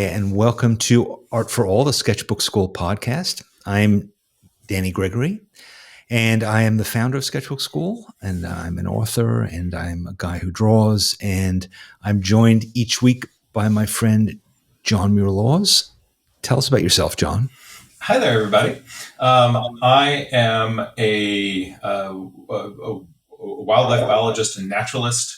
and welcome to Art for All, the Sketchbook Skool podcast. I'm Danny Gregory, and I am the founder of Sketchbook Skool, and I'm an author, and I'm a guy who draws, and I'm joined each week by my friend John Muir. Tell us about yourself, John. Hi there, everybody. I am a wildlife biologist and naturalist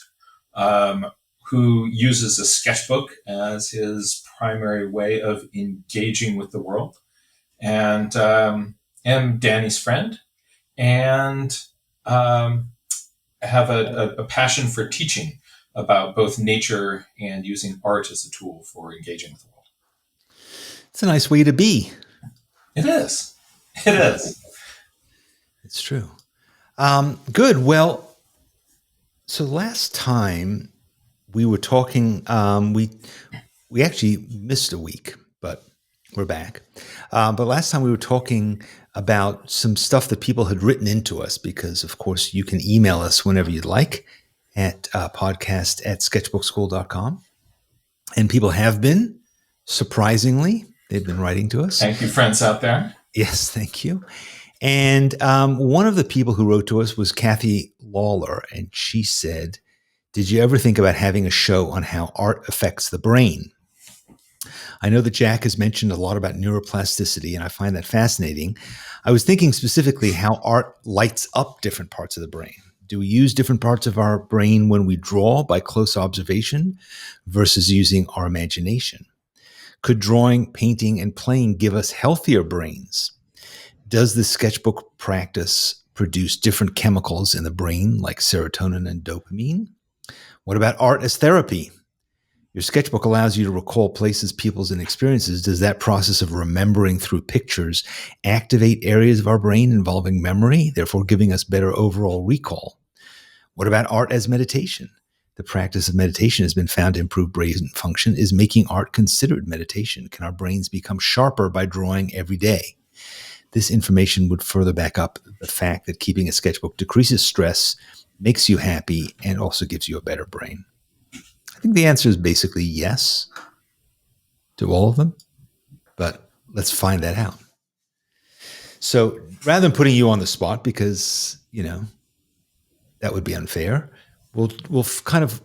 who uses a sketchbook as his primary way of engaging with the world, and am Danny's friend, and have a passion for teaching about both nature and using art as a tool for engaging with the world. It's a nice way to be. It is. It is. It's true. Good. Well, so last time we were talking, we actually missed a week, but we're back. But last time we were talking about some stuff that people had written into us, because of course you can email us whenever you'd like at podcast@sketchbookskool.com. And people have been, surprisingly, they've been writing to us. Thank you, friends out there. Yes, thank you. And one of the people who wrote to us was Kathy Lawler, and she said, "Did you ever think about having a show on how art affects the brain? I know that Jack has mentioned a lot about neuroplasticity, and I find that fascinating. I was thinking specifically how art lights up different parts of the brain. Do we use different parts of our brain when we draw by close observation versus using our imagination? Could drawing, painting, and playing give us healthier brains? Does the sketchbook practice produce different chemicals in the brain like serotonin and dopamine? What about art as therapy? Your sketchbook allows you to recall places, peoples, and experiences. Does that process of remembering through pictures activate areas of our brain involving memory, therefore giving us better overall recall? What about art as meditation? The practice of meditation has been found to improve brain function. Is making art considered meditation? Can our brains become sharper by drawing every day? This information would further back up the fact that keeping a sketchbook decreases stress, makes you happy, and also gives you a better brain." I think the answer is basically yes to all of them, but let's find that out. So rather than putting you on the spot, because, that would be unfair, we'll kind of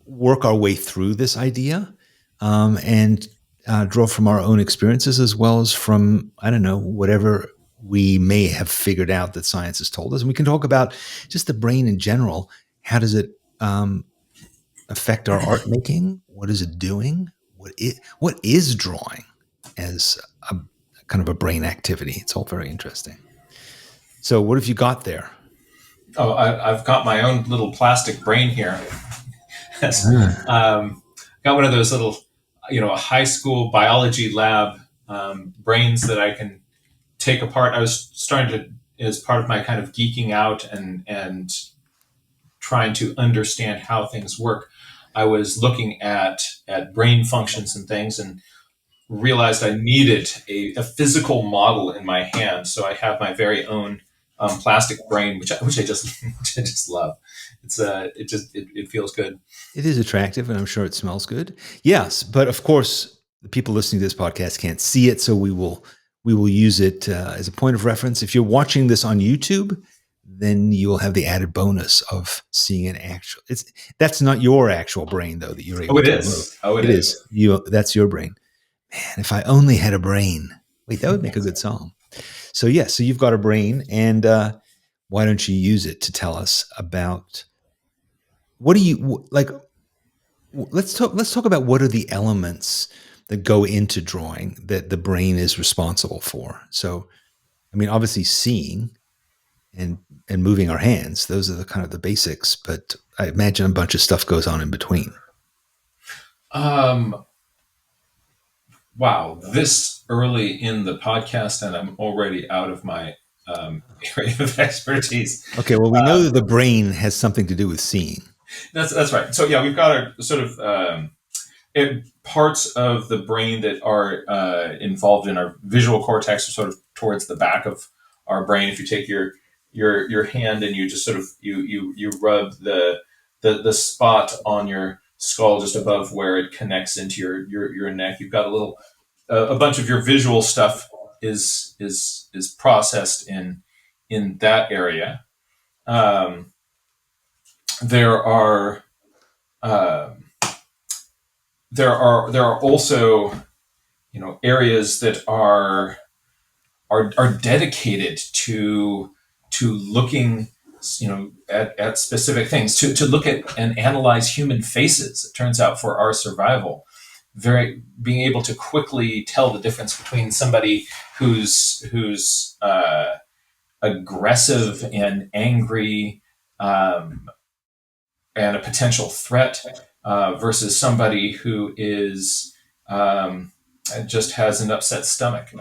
work our way through this idea and draw from our own experiences as well as from, whatever we may have figured out that science has told us. And we can talk about just the brain in general. How does it affect our art making? What is it doing? What is drawing as a kind of a brain activity? It's all very interesting. So what have you got there? Oh, I've got my own little plastic brain here. Got one of those little, high school biology lab brains that I can take apart. I was starting to, as part of my kind of geeking out and trying to understand how things work, I was looking at brain functions and things and realized I needed a physical model in my hand. So I have my very own plastic brain, which I just love. It feels good. It is attractive, and I'm sure it smells good. Yes, but of course, the people listening to this podcast can't see it, so we will use it as a point of reference. If you're watching this on YouTube, then you will have the added bonus of seeing an actual. That's not your actual brain, though, that you're able to move. It is. That's your brain. Man, if I only had a brain. Wait, that would make a good song. So so you've got a brain, and why don't you use it to tell us about what do you like? Let's talk about what are the elements that go into drawing that the brain is responsible for. So, obviously seeing and moving our hands, those are the kind of the basics, but I imagine a bunch of stuff goes on in between. Wow, this early in the podcast, and I'm already out of my area of expertise. Okay, well, we know that the brain has something to do with seeing. That's right. So we've got a sort of parts of the brain that are involved in our visual cortex, are sort of towards the back of our brain. If you take your hand and you just sort of you rub the spot on your skull, just above where it connects into your neck. You've got a bunch of your visual stuff is processed in that area. Um, there are um, there are also, areas that are dedicated to looking, at specific things, to look at and analyze human faces. It turns out, for our survival, very being able to quickly tell the difference between somebody who's aggressive and angry, um, and a potential threat, versus somebody who is, just has an upset stomach,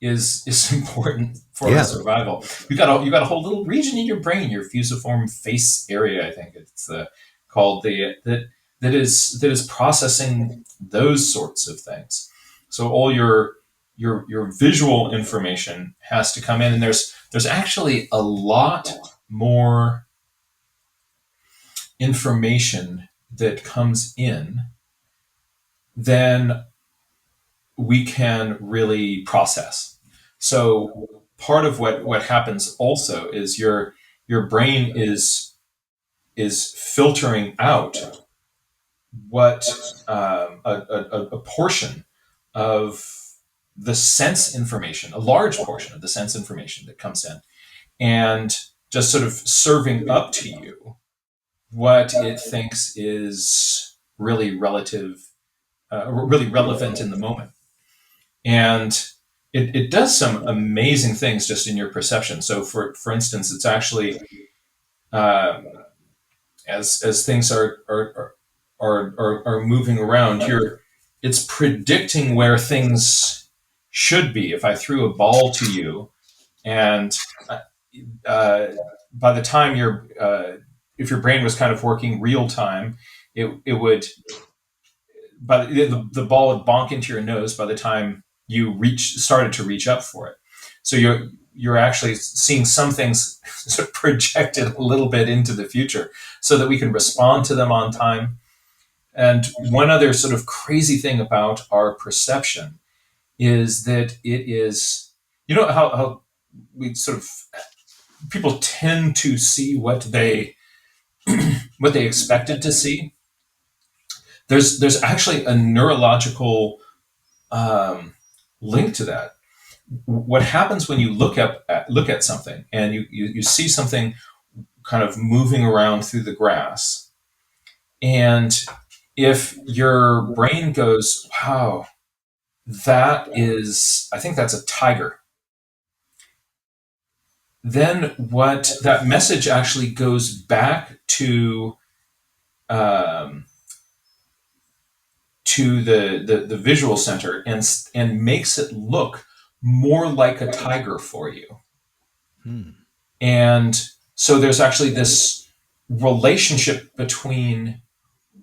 is important for our Yeah. survival. You got a whole little region in your brain, your fusiform face area, I think it's called, that is processing those sorts of things. So all your visual information has to come in, and there's actually a lot more information that comes in than we can really process. So part of what happens also is your brain is filtering out what, a portion of the sense information, a large portion of the sense information that comes in, and just sort of serving up to you what it thinks is really relevant in the moment. And it does some amazing things just in your perception. So, for instance, it's actually, um, as things are moving around, it's predicting where things should be. If I threw a ball to you, and uh, by the time if your brain was kind of working real time, it would, the ball would bonk into your nose by the time you started to reach up for it. So you're actually seeing some things sort of projected a little bit into the future, so that we can respond to them on time. And one other sort of crazy thing about our perception is that it is, how we sort of, people tend to see what they expected to see. There's actually a neurological, um, link to that. What happens when you look at something, and you see something kind of moving around through the grass, and if your brain goes, wow, I think that's a tiger, then what that message actually goes back um, to the visual center, and makes it look more like a tiger for you. Hmm. And so there's actually this relationship between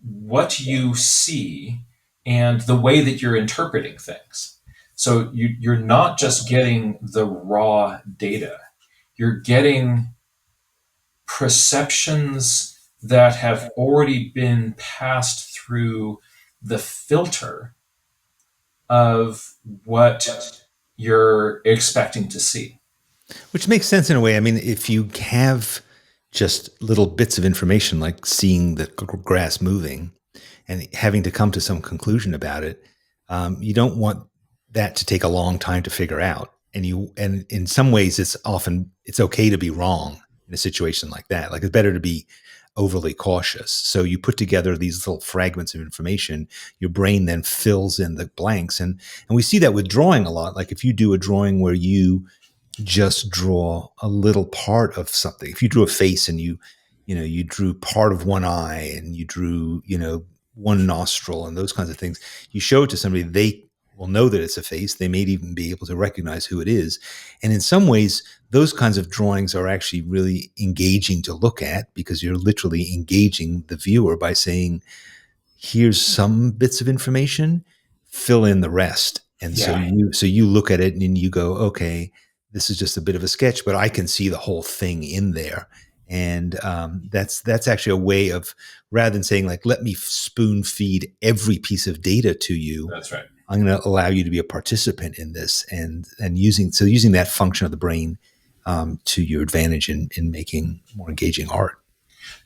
what you see and the way that you're interpreting things. So you're not just getting the raw data, you're getting perceptions that have already been passed through the filter of what you're expecting to see. Which makes sense in a way. I mean, if you have just little bits of information like seeing the grass moving and having to come to some conclusion about it, you don't want that to take a long time to figure out. And in some ways, it's okay to be wrong in a situation like that. Like, it's better to be overly cautious. So you put together these little fragments of information. Your brain then fills in the blanks, and we see that with drawing a lot. Like, if you do a drawing where you just draw a little part of something. If you drew a face and you drew part of one eye, and you drew, one nostril and those kinds of things, you show it to somebody, they will know that it's a face. They may even be able to recognize who it is. And in some ways, those kinds of drawings are actually really engaging to look at, because you're literally engaging the viewer by saying, here's some bits of information, fill in the rest. And so Yeah. you look at it and you go, okay, this is just a bit of a sketch, but I can see the whole thing in there. And that's actually a way of, rather than saying like, let me spoon feed every piece of data to you, That's right. I'm going to allow you to be a participant in this, and using that function of the brain to your advantage in making more engaging art.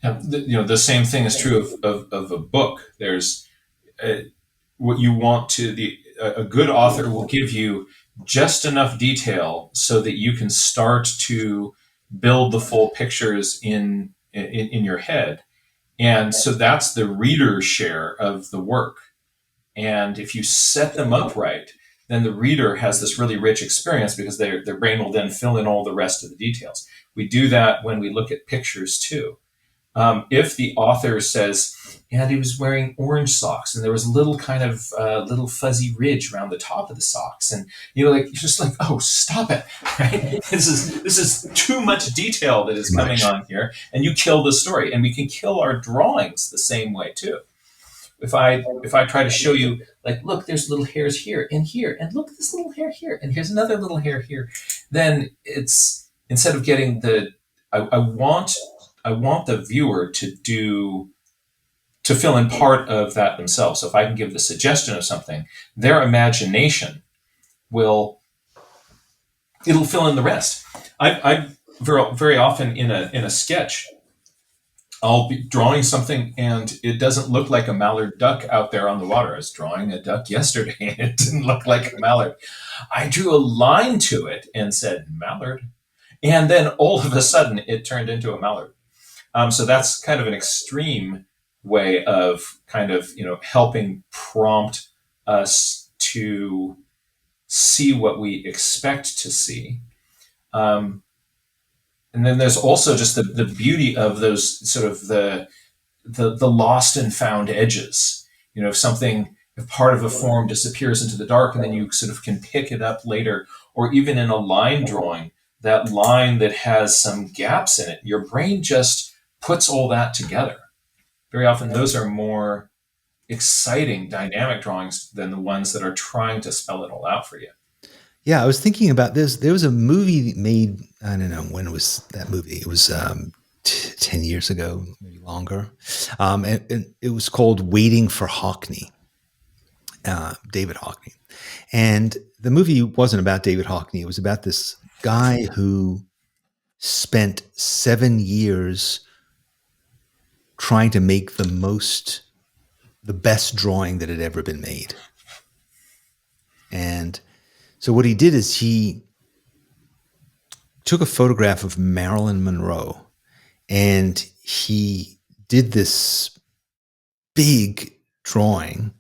Now, the same thing is true of a book. There's what you want to a good author will give you just enough detail so that you can start to build the full pictures in your head, and so that's the reader's share of the work. And if you set them up right, then the reader has this really rich experience because their brain will then fill in all the rest of the details. We do that when we look at pictures too. If the author says, and he was wearing orange socks, and there was a little kind of little fuzzy ridge around the top of the socks, and like you're just like, oh, stop it! Right? This is too much detail that is coming on here, and you kill the story. And we can kill our drawings the same way too. If I try to show you, like, look, there's little hairs here, and look, this little hair here, and here's another little hair here, then it's, instead of getting I want the viewer to fill in part of that themselves. So if I can give the suggestion of something, their imagination it'll fill in the rest. I very often in a sketch, I'll be drawing something and it doesn't look like a mallard duck out there on the water. I was drawing a duck yesterday and it didn't look like a mallard. I drew a line to it and said mallard, and then all of a sudden it turned into a mallard. So that's kind of an extreme way of kind of, helping prompt us to see what we expect to see. And then there's also just the beauty of those sort of the lost and found edges. If part of a form disappears into the dark and then you sort of can pick it up later, or even in a line drawing, that line that has some gaps in it, your brain just puts all that together. Very often those are more exciting, dynamic drawings than the ones that are trying to spell it all out for you. Yeah, I was thinking about this. There was a movie made, I don't know, when was that movie? It was 10 years ago, maybe longer. And it was called Waiting for Hockney, David Hockney. And the movie wasn't about David Hockney. It was about this guy who spent 7 years trying to make the best drawing that had ever been made. And so what he did is he took a photograph of Marilyn Monroe and he did this big drawing,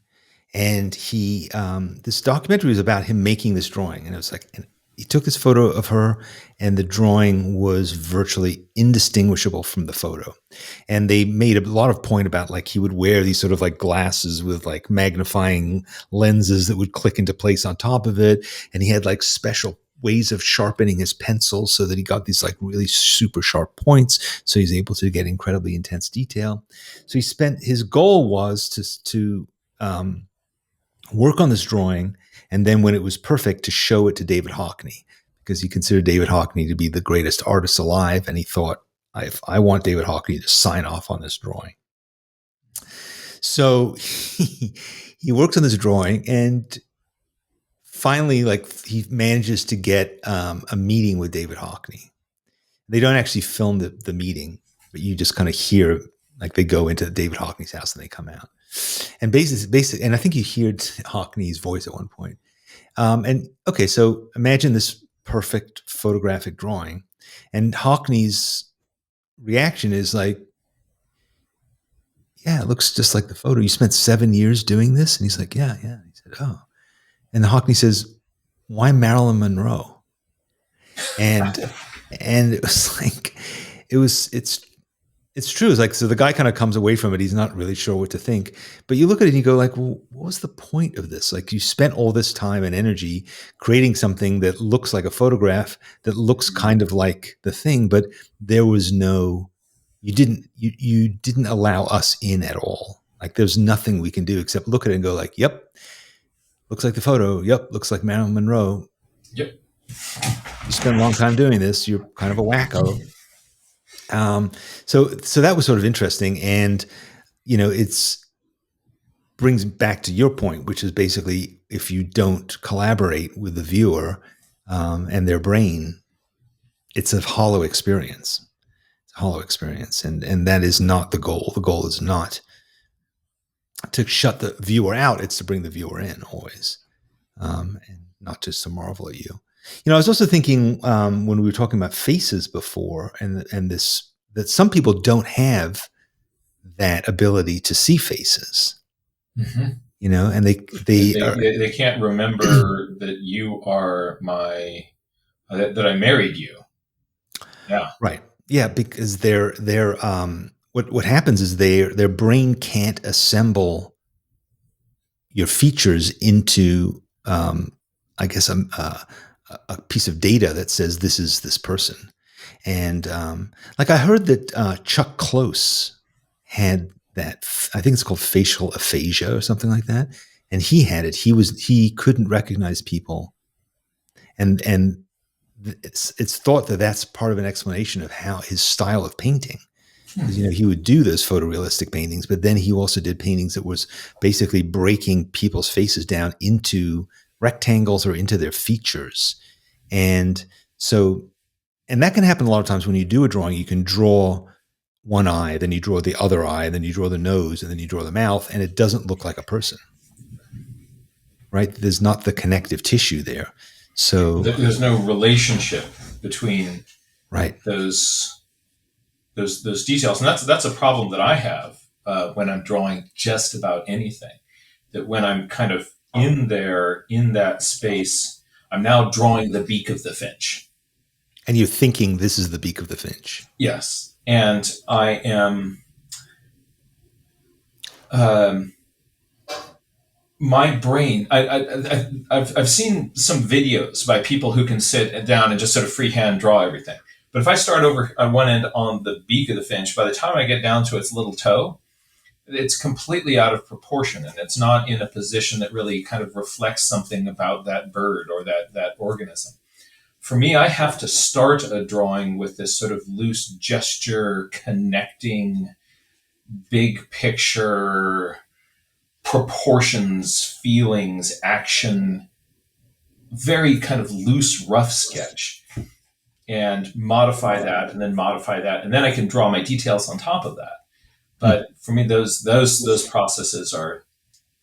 and this documentary was about him making this drawing. And it was like, and he took this photo of her and the drawing was virtually indistinguishable from the photo. And they made a lot of point about, like, he would wear these sort of like glasses with like magnifying lenses that would click into place on top of it. And he had like special ways of sharpening his pencils so that he got these like really super sharp points. So he's able to get incredibly intense detail. So his goal was to work on this drawing, and then when it was perfect, to show it to David Hockney, because he considered David Hockney to be the greatest artist alive. And he thought, I want David Hockney to sign off on this drawing. So he works on this drawing, and finally, like, he manages to get a meeting with David Hockney. They don't actually film the meeting, but you just kind of hear, like, they go into David Hockney's house and they come out. And basically, and I think you hear Hockney's voice at one point. And okay, so imagine this perfect photographic drawing, and Hockney's reaction is like, yeah, it looks just like the photo. You spent 7 years doing this? And he's like, yeah. He said, oh. And Hockney says, why Marilyn Monroe? And it was like, it's true. It's like, so the guy kind of comes away from it. He's not really sure what to think. But you look at it and you go like, well, what was the point of this? Like, you spent all this time and energy creating something that looks like a photograph, that looks kind of like the thing, but there was you didn't allow us in at all. Like, there's nothing we can do except look at it and go like, yep, looks like the photo. Yep, looks like Marilyn Monroe. Yep. You spent a long time doing this. You're kind of a wacko. Um, so that was sort of interesting, and it's brings back to your point, which is basically if you don't collaborate with the viewer and their brain, it's a hollow experience. It's a hollow experience, and that is not the goal. The goal is not to shut the viewer out; it's to bring the viewer in always, and not just to marvel at you. I was also thinking when we were talking about faces before, and this that some people don't have that ability to see faces. Mm-hmm. And they can't remember that you are that I married you. Yeah. Right. Yeah, because they're what happens is their brain can't assemble your features into I guess a piece of data that says this is this person. And like I heard that Chuck Close had that, I think it's called facial aphasia or something like that. And he had it. He couldn't recognize people. And it's thought that that's part of an explanation of how his style of painting. Because he would do those photorealistic paintings, but then he also did paintings that was basically breaking people's faces down into rectangles or into their features. And that can happen a lot of times when you do a drawing. You can draw one eye, then you draw the other eye, then you draw the nose, and then you draw the mouth, and it doesn't look like a person, right? There's not the connective tissue there. So there's no relationship between right those details, and that's a problem that I have when I'm drawing just about anything. That when I'm kind of in that space, I'm now drawing the beak of the finch. And you're thinking this is the beak of the finch. Yes, and I am. My brain. I've seen some videos by people who can sit down and just sort of freehand draw everything. But if I start over on one end on the beak of the finch, by the time I get down to its little toe, it's completely out of proportion, and it's not in a position that really kind of reflects something about that bird or that organism. For me, I have to start a drawing with this sort of loose gesture, connecting, big picture, proportions, feelings, action, very kind of loose, rough sketch, and modify that, and then modify that, and then I can draw my details on top of that. But for me, those processes are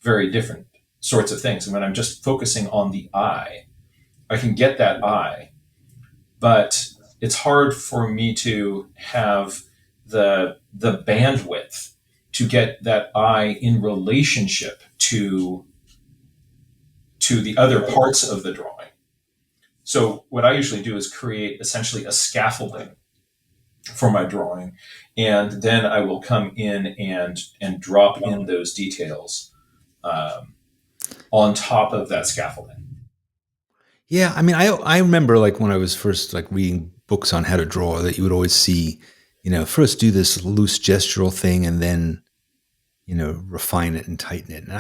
very different sorts of things. And when I'm just focusing on the eye, I can get that eye, but it's hard for me to have the bandwidth to get that eye in relationship to the other parts of the drawing. So what I usually do is create essentially a scaffolding for my drawing, and then I will come in and drop in those details on top of that scaffolding. Yeah, I mean, I remember like when I was first like reading books on how to draw, that you would always see, first do this loose gestural thing and then, refine it and tighten it. And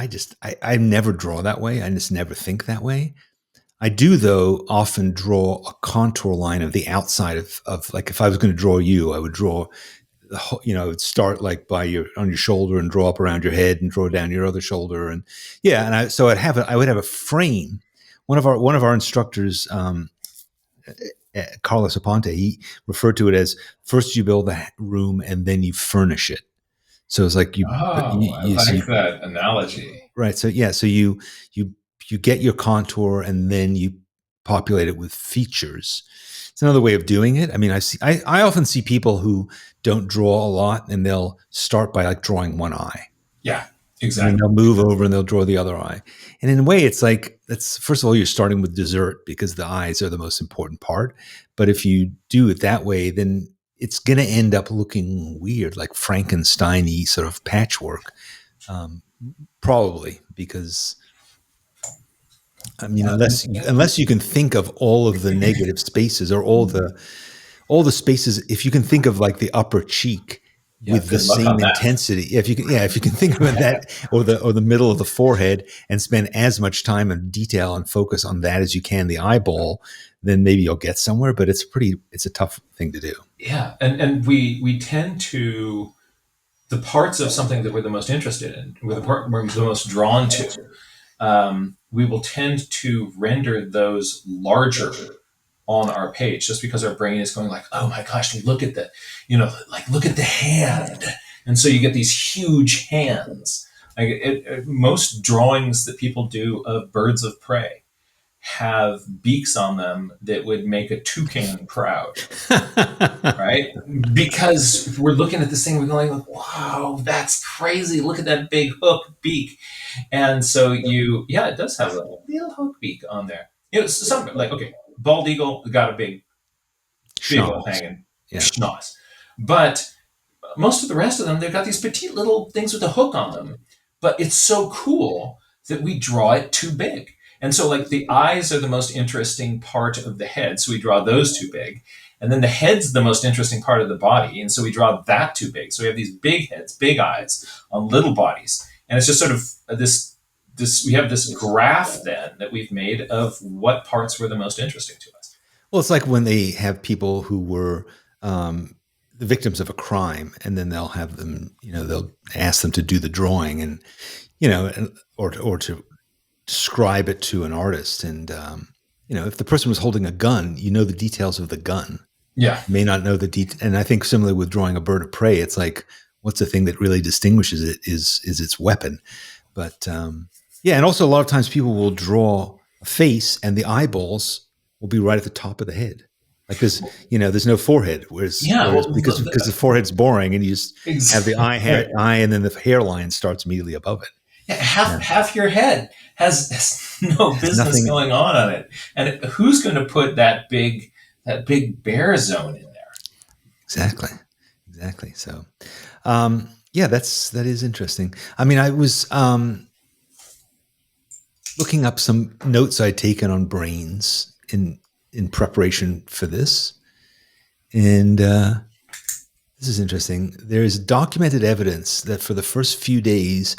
I never draw that way. I just never think that way. I do, though, often draw a contour line of the outside of like, if I was going to draw you, I would draw the whole, I would start like on your shoulder and draw up around your head and draw down your other shoulder. And yeah. And I would have a frame. One of our instructors, Carlos Aponte, he referred to it as first you build the room and then you furnish it. So it's like I like that analogy. Right. So yeah. So you get your contour and then you populate it with features. It's another way of doing it. I mean, I often see people who don't draw a lot and they'll start by like drawing one eye. Yeah, exactly. And they'll move over and they'll draw the other eye. And in a way, it's like, first of all, you're starting with dessert because the eyes are the most important part. But if you do it that way, then it's going to end up looking weird, like Frankenstein-y sort of patchwork. Probably because, I mean, unless you can think of all of the negative spaces or all the spaces, if you can think of like the upper cheek Yeah, with the good luck same on that. intensity. If you can think about that, or the middle of the forehead, and spend as much time and detail and focus on that as you can, the eyeball, then maybe you'll get somewhere. But it's a tough thing to do. Yeah, and we tend to, the parts of something that we're the most interested in, with the part we're the most drawn to, we will tend to render those larger on our page, just because our brain is going like, oh my gosh, look at the, like look at the hand, and so you get these huge hands. Like most drawings that people do of birds of prey have beaks on them that would make a toucan proud, right? Because we're looking at this thing, we're going like, wow, that's crazy. Look at that big hook beak. And so yeah, it does have a little hook beak on there. Something like, okay, bald eagle got a big old Schnoz. hanging Yeah. schnoz. But most of the rest of them, they've got these petite little things with a hook on them. But it's so cool that we draw it too big. And so, like, the eyes are the most interesting part of the head, so we draw those too big. And then the head's the most interesting part of the body, and so we draw that too big. So we have these big heads, big eyes on little bodies, and it's just sort of this. We have this graph then that we've made of what parts were the most interesting to us. Well, it's like when they have people who were the victims of a crime, and then they'll have them, they'll ask them to do the drawing, and or to describe it to an artist. And if the person was holding a gun, the details of the gun. Yeah, You may not know the detail. And I think similarly with drawing a bird of prey, it's like, what's the thing that really distinguishes it is its weapon. But and also a lot of times people will draw a face, and the eyeballs will be right at the top of the head. Like there's no forehead, whereas because the forehead's boring, and you just have the eye, and then the hairline starts immediately above it. Yeah, half your head has no business going on it, and who's going to put that big bear zone in there? Exactly. So, that is interesting. I mean, I was looking up some notes I'd taken on brains in preparation for this, and this is interesting. There is documented evidence that for the first few days,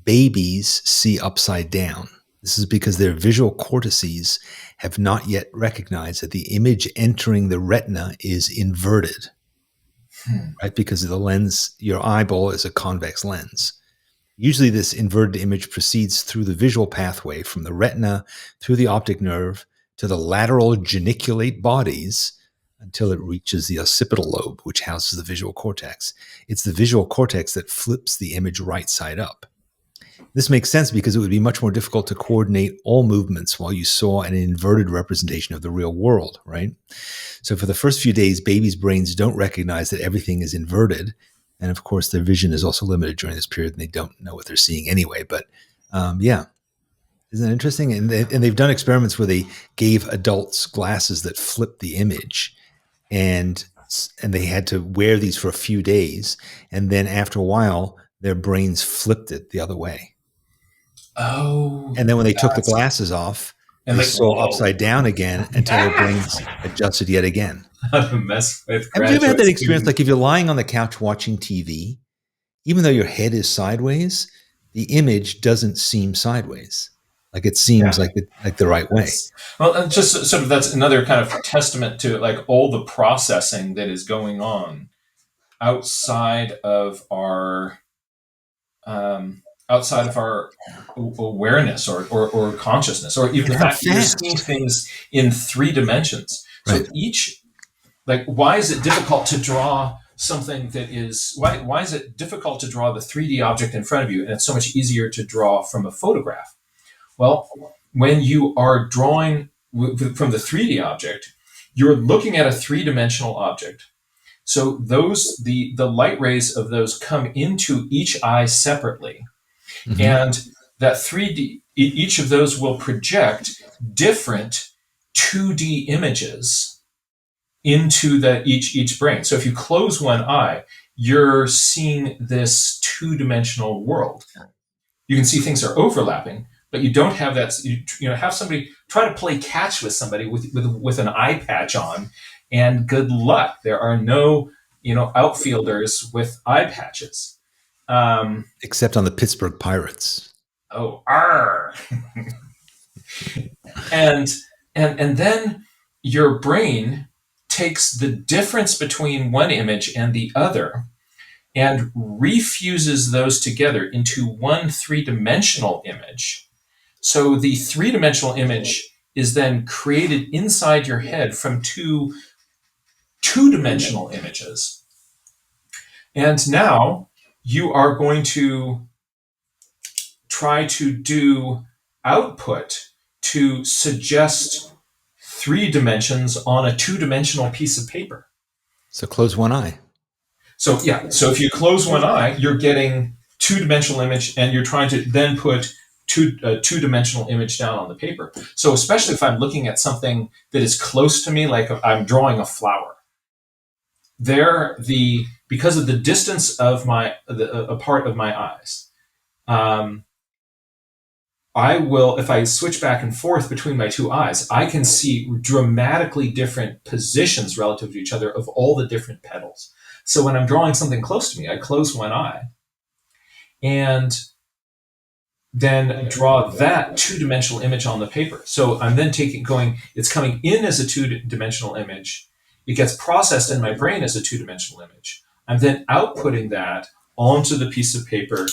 babies see upside down. This is because their visual cortices have not yet recognized that the image entering the retina is inverted, right? Because of the lens, your eyeball is a convex lens. Usually this inverted image proceeds through the visual pathway from the retina, through the optic nerve, to the lateral geniculate bodies, until it reaches the occipital lobe, which houses the visual cortex. It's the visual cortex that flips the image right side up. This makes sense because it would be much more difficult to coordinate all movements while you saw an inverted representation of the real world, right? So for the first few days, babies' brains don't recognize that everything is inverted. And of course, their vision is also limited during this period, and they don't know what they're seeing anyway. But isn't that interesting? And they've done experiments where they gave adults glasses that flipped the image, and they had to wear these for a few days, and then after a while, their brains flipped it the other way. Oh. And then when they took the glasses off, and they saw upside down again until their brains adjusted yet again. How to mess with Have you ever had that experience? Like if you're lying on the couch watching TV, even though your head is sideways, the image doesn't seem sideways. Like it seems like the right way. Well, and just sort of that's another kind of testament to like all the processing that is going on outside of our awareness or consciousness, or even the fact that you're seeing things in 3 dimensions. So why is it difficult to draw something that is, why is it difficult to draw the 3D object in front of you, and it's so much easier to draw from a photograph? Well, when you are drawing from the 3D object, you're looking at a 3-dimensional object. So the light rays of those come into each eye separately. Mm-hmm. And that 3D, each of those will project different 2D images into each brain. So if you close one eye, you're seeing this 2-dimensional world. You can see things are overlapping, but you don't have that. Have somebody try to play catch with somebody with an eye patch on, and good luck. There are no outfielders with eye patches. Except on the Pittsburgh Pirates. Oh, arr. and and then your brain takes the difference between one image and the other and refuses those together into one three-dimensional image. So the three-dimensional image is then created inside your head from two-dimensional images. And now you are going to try to do output to suggest three dimensions on a two-dimensional piece of paper. So close one eye. So if you close one eye, you're getting two-dimensional image, and you're trying to then put two-dimensional image down on the paper. So especially if I'm looking at something that is close to me, like I'm drawing a flower, because of the distance of a part of my eyes, I will, if I switch back and forth between my two eyes, I can see dramatically different positions relative to each other of all the different petals. So when I'm drawing something close to me, I close one eye and then draw that two-dimensional image on the paper. So I'm then it's coming in as a two-dimensional image. It gets processed in my brain as a two-dimensional image. I'm then outputting that onto the piece of paper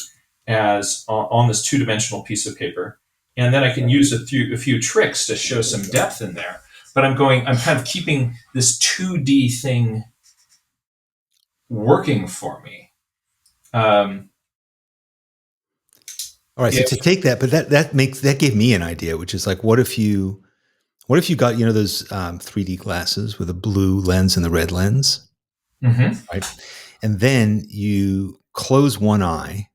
as on this two-dimensional piece of paper. And then I can use a few tricks to show some depth in there. But I'm kind of keeping this 2D thing working for me. All right. So to take that, but that gave me an idea, which is like, what if you got, those 3D glasses with a blue lens and the red lens, right? And then you close one eye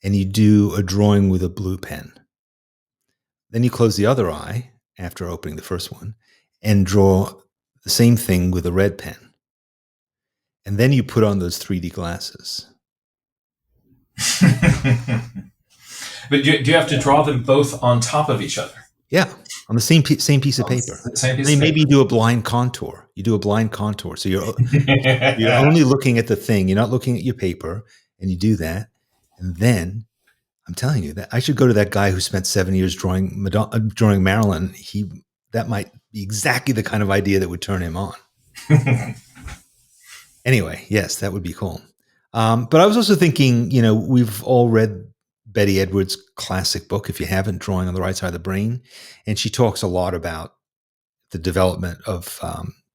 and you do a drawing with a blue pen. Then you close the other eye after opening the first one and draw the same thing with a red pen. And then you put on those 3D glasses. But do you have to draw them both on top of each other? Yeah, on the same piece of paper. Maybe you do a blind contour. You do a blind contour. So you're only looking at the thing. You're not looking at your paper, and you do that. And then I'm telling you that I should go to that guy who spent 7 years drawing Marilyn. That might be exactly the kind of idea that would turn him on. Anyway, yes, that would be cool. But I was also thinking, we've all read Betty Edwards' classic book, if you haven't, Drawing on the Right Side of the Brain. And she talks a lot about the development of,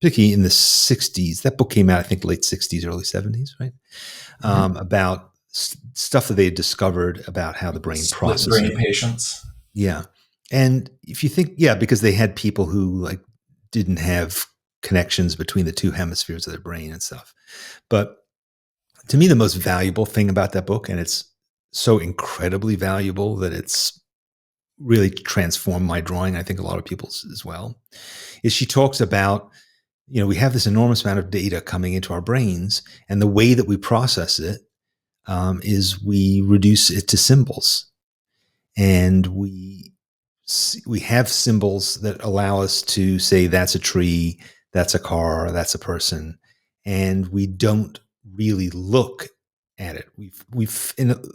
particularly in the 60s. That book came out, I think, late 60s, early 70s, right? About stuff that they had discovered about how the brain processes. Brain patients. Yeah. And if you think, because they had people who didn't have connections between the two hemispheres of their brain and stuff. But to me, the most valuable thing about that book, and it's so incredibly valuable that it's really transformed my drawing, I think a lot of people's as well, is she talks about, we have this enormous amount of data coming into our brains, and the way that we process it is we reduce it to symbols. And we have symbols that allow us to say that's a tree, that's a car, that's a person, and we don't really look at it. We've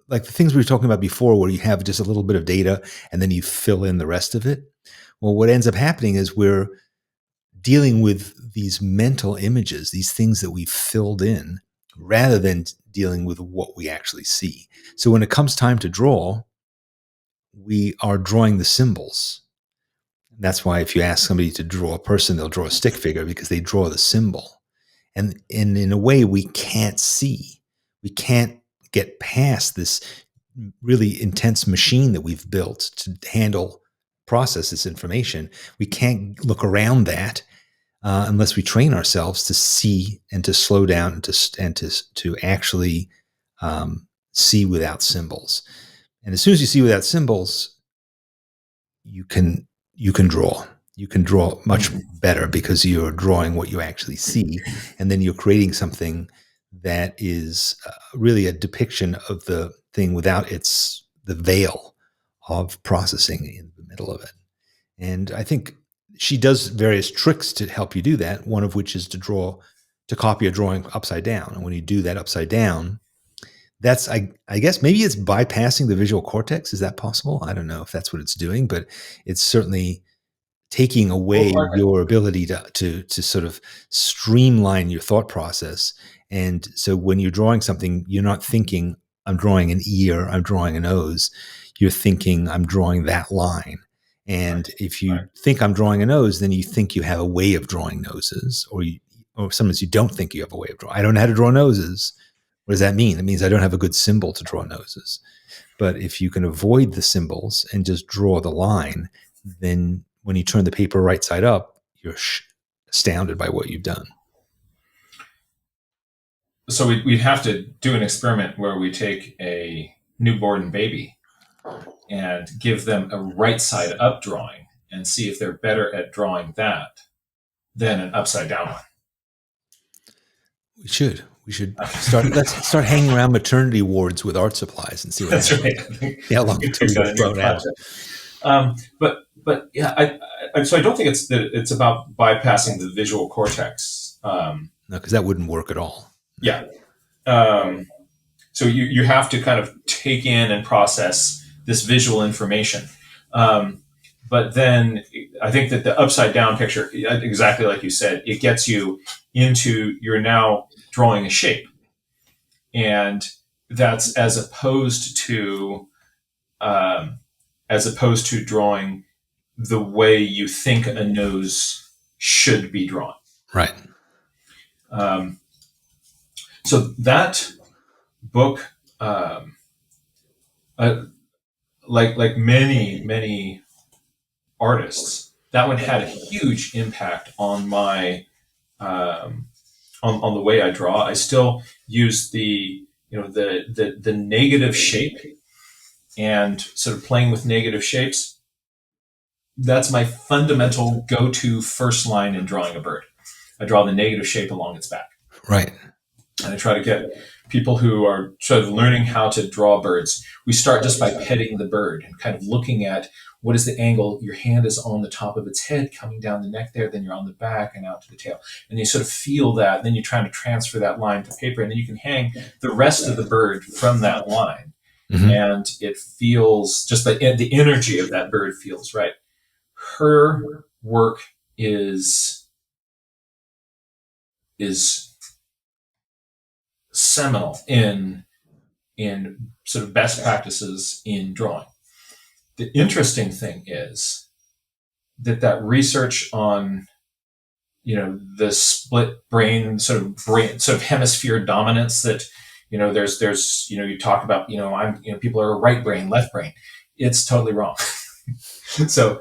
like the things we were talking about before, where you have just a little bit of data and then you fill in the rest of it. Well, what ends up happening is we're dealing with these mental images, these things that we've filled in, rather than dealing with what we actually see. So when it comes time to draw, we are drawing the symbols. That's why if you ask somebody to draw a person, they'll draw a stick figure, because they draw the symbol. And in a way, we can't see. We can't get past this really intense machine that we've built to process this information. We can't look around that unless we train ourselves to see and to slow down and to actually see without symbols. And as soon as you see without symbols, you can draw. You can draw much better because you're drawing what you actually see, and then you're creating something that is really a depiction of the thing without the veil of processing in the middle of it. And I think she does various tricks to help you do that, one of which is to draw to copy a drawing upside down. And when you do that upside down, that's, I guess maybe it's bypassing the visual cortex. Is that possible? I don't know if that's what it's doing, but it's certainly taking away Well, your ability to sort of streamline your thought process. And so when you're drawing something, you're not thinking, I'm drawing an ear, I'm drawing a nose. You're thinking, I'm drawing that line. And if you think I'm drawing a nose, then you think you have a way of drawing noses, or sometimes you don't think you have a way of drawing. I don't know how to draw noses. What does that mean? It means I don't have a good symbol to draw noses. But if you can avoid the symbols and just draw the line, then when you turn the paper right side up, you're astounded by what you've done. So we'd have to do an experiment where we take a newborn baby and give them a right side up drawing and see if they're better at drawing that than an upside down one. We should start. Let's start hanging around maternity wards with art supplies and see what That's happens. right. Yeah, how long until we get thrown out. But yeah, so I don't think it's about bypassing the visual cortex. No, because that wouldn't work at all. Yeah. So you have to kind of take in and process this visual information. But then I think that the upside down picture, exactly like you said, it gets you into, you're now drawing a shape. And that's as opposed to drawing the way you think a nose should be drawn. Right. So that book, like many artists, that one had a huge impact on my on the way I draw. I still use the negative shape and sort of playing with negative shapes. That's my fundamental go-to first line in drawing a bird. I draw the negative shape along its back. Right. And I try to get people who are sort of learning how to draw birds. We start just by petting the bird and kind of looking at what is the angle. Your hand is on the top of its head, coming down the neck there, then you're on the back and out to the tail. And you sort of feel that, then you're trying to transfer that line to paper, and then you can hang the rest of the bird from that line. Mm-hmm. And it feels, just the energy of that bird feels right. Her work is seminal in sort of best practices in drawing. The interesting thing is that research on the split brain sort of hemisphere dominance, that there's you talk about people are right brain, left brain. It's totally wrong. So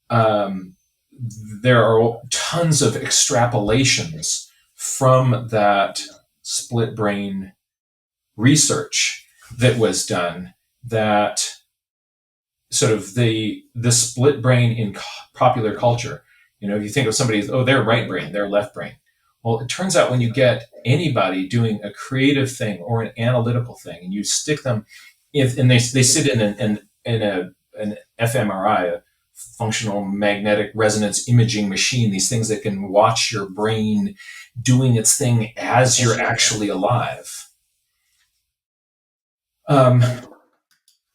there are tons of extrapolations from that split brain research that was done, that sort of the split brain in popular culture. You think of somebody, they're right brain, they're left brain. Well, it turns out when you get anybody doing a creative thing or an analytical thing, and you stick them, and they sit in an fMRI, a functional magnetic resonance imaging machine, these things that can watch your brain doing its thing as you're actually alive.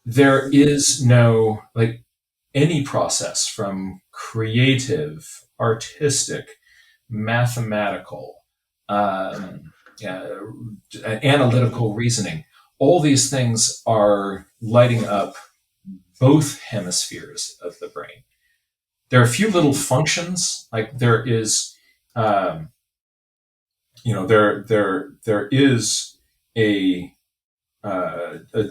There is no, any process from creative, artistic, mathematical, analytical reasoning. All these things are lighting up both hemispheres of the brain. There are a few little functions, like there is, there is a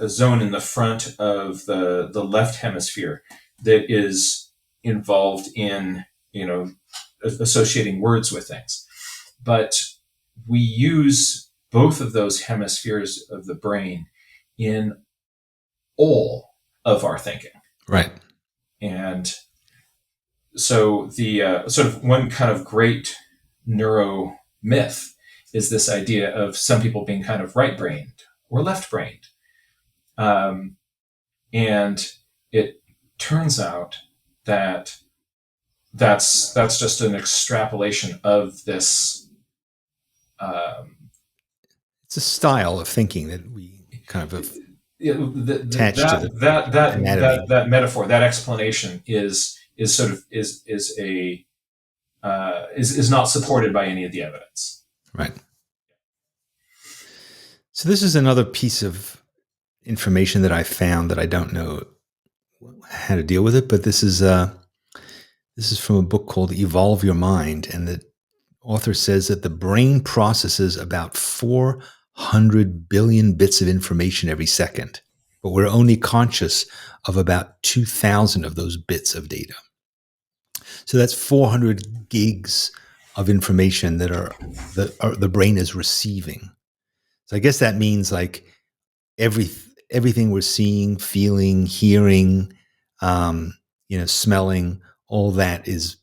zone in the front of the left hemisphere that is involved in associating words with things. But we use both of those hemispheres of the brain in all of our thinking. Right. And so the sort of one kind of great neuromyth is this idea of some people being kind of right-brained or left-brained. And it turns out that that's just an extrapolation of this. Um, It's a style of thinking that we kind of have you know, attached to the anatomy. that metaphor, that explanation is sort of is a is not supported by any of the evidence. Right. So this is another piece of information that I found that I don't know how to deal with it, but this is from a book called Evolve Your Mind, and the author says that the brain processes about 400 billion bits of information every second, but we're only conscious of about 2,000 of those bits of data. So that's 400 gigs of information that the brain is receiving. So I guess that means like everything we're seeing, feeling, hearing, smelling, all that is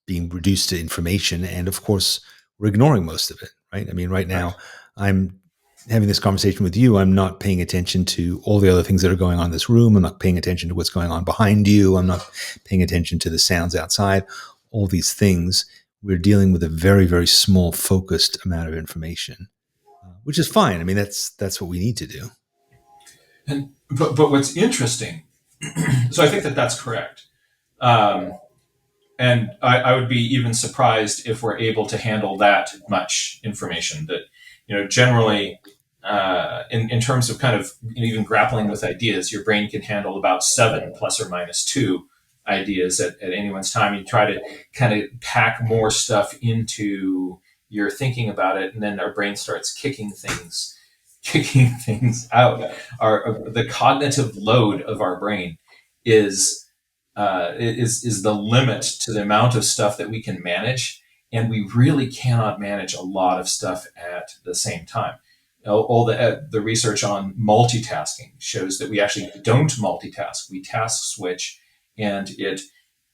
being reduced to information, and of course we're ignoring most of it, right? I mean, right now I'm having this conversation with you. I'm not paying attention to all the other things that are going on in this room. I'm not paying attention to what's going on behind you. I'm not paying attention to the sounds outside. All these things, we're dealing with a very, very small focused amount of information, which is fine. I mean, that's what we need to do. And but what's interesting, so I think that that's correct. Um, and I would be even surprised if we're able to handle that much information. That generally, in terms of kind of even grappling with ideas, your brain can handle about 7 ± 2 ideas at anyone's time. You try to kind of pack more stuff into your thinking about it, and then our brain starts kicking things out. The cognitive load of our brain is is the limit to the amount of stuff that we can manage, and we really cannot manage a lot of stuff at the same time. All the research on multitasking shows that we actually don't multitask. We task switch, and it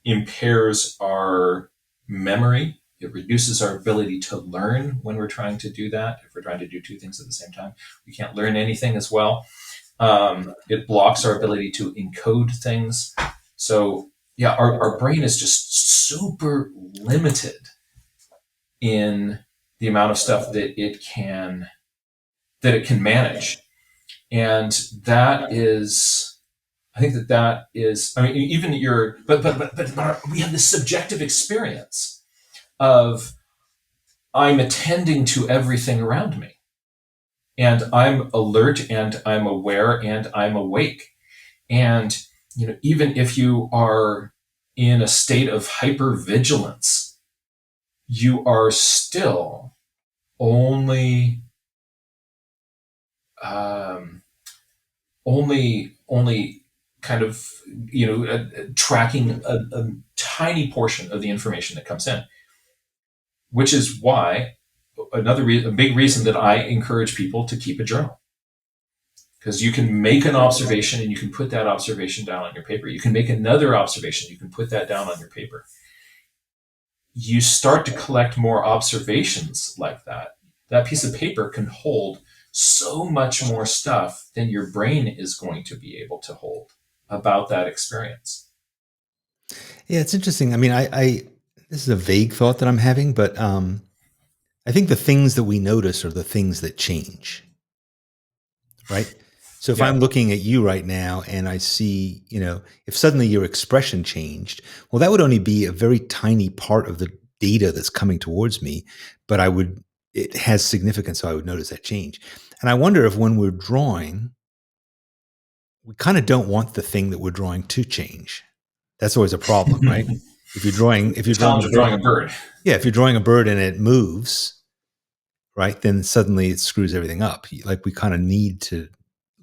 impairs our memory. It reduces our ability to learn when we're trying to do that. If we're trying to do two things at the same time, we can't learn anything as well. It blocks our ability to encode things. So yeah, our brain is just super limited in the amount of stuff that it can manage. And that is, I think that is, I mean, even but we have this subjective experience of I'm attending to everything around me, and I'm alert, and I'm aware, and I'm awake. And even if you are in a state of hypervigilance, you are still only only kind of tracking a tiny portion of the information that comes in, which is why a big reason that I encourage people to keep a journal, because you can make an observation and you can put that observation down on your paper. You can make another observation, you can put that down on your paper. You start to collect more observations like that. That piece of paper can hold so much more stuff than your brain is going to be able to hold about that experience. Yeah, it's interesting. I mean, I this is a vague thought that I'm having, but I think the things that we notice are the things that change, right? So if I'm looking at you right now and I see, if suddenly your expression changed, well, that would only be a very tiny part of the data that's coming towards me, but it has significance, so I would notice that change. And I wonder if when we're drawing, we kind of don't want the thing that we're drawing to change. That's always a problem, right? If you're drawing a bird. Yeah, if you're drawing a bird and it moves, right, then suddenly it screws everything up. Like we kind of need to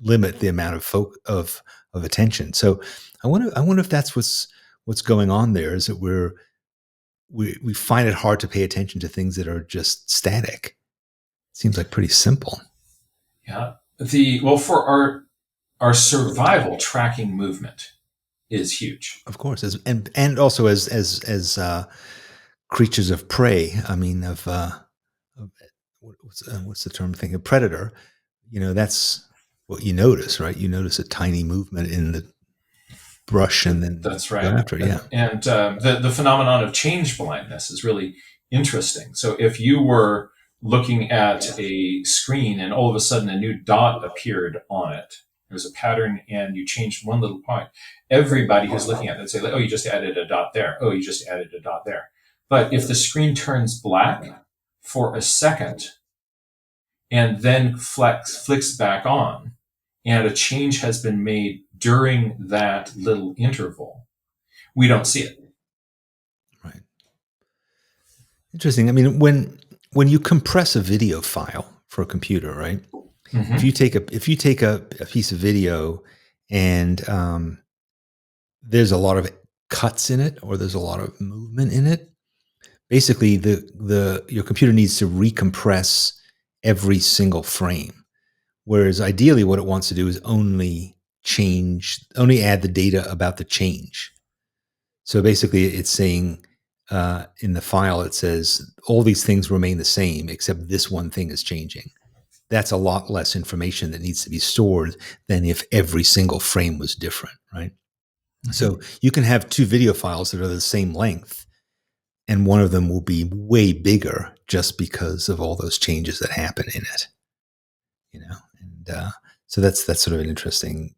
limit the amount of attention. So I wonder if that's what's going on there, is that we find it hard to pay attention to things that are just static. Seems like pretty simple. Yeah. For our survival, tracking movement is huge. Of course, and also as creatures of prey. I mean, what's the term? A predator. That's what you notice, right? You notice a tiny movement in the brush and then That's go right. after it. Yeah. And the phenomenon of change blindness is really interesting. So if you were looking at a screen and all of a sudden a new dot appeared on it, there's a pattern and you changed one little point, everybody who's looking at it would say, oh, you just added a dot there. Oh, you just added a dot there. But if the screen turns black for a second and then flicks back on, and a change has been made during that little interval, we don't see it. Right. Interesting. I mean, when you compress a video file for a computer, right? Mm-hmm. If you take a piece of video and there's a lot of cuts in it or there's a lot of movement in it, basically your computer needs to recompress every single frame. Whereas ideally what it wants to do is only add the data about the change. So basically it's saying in the file, it says all these things remain the same, except this one thing is changing. That's a lot less information that needs to be stored than if every single frame was different, right? Mm-hmm. So you can have two video files that are the same length, and one of them will be way bigger just because of all those changes that happen in it. And so that's sort of an interesting.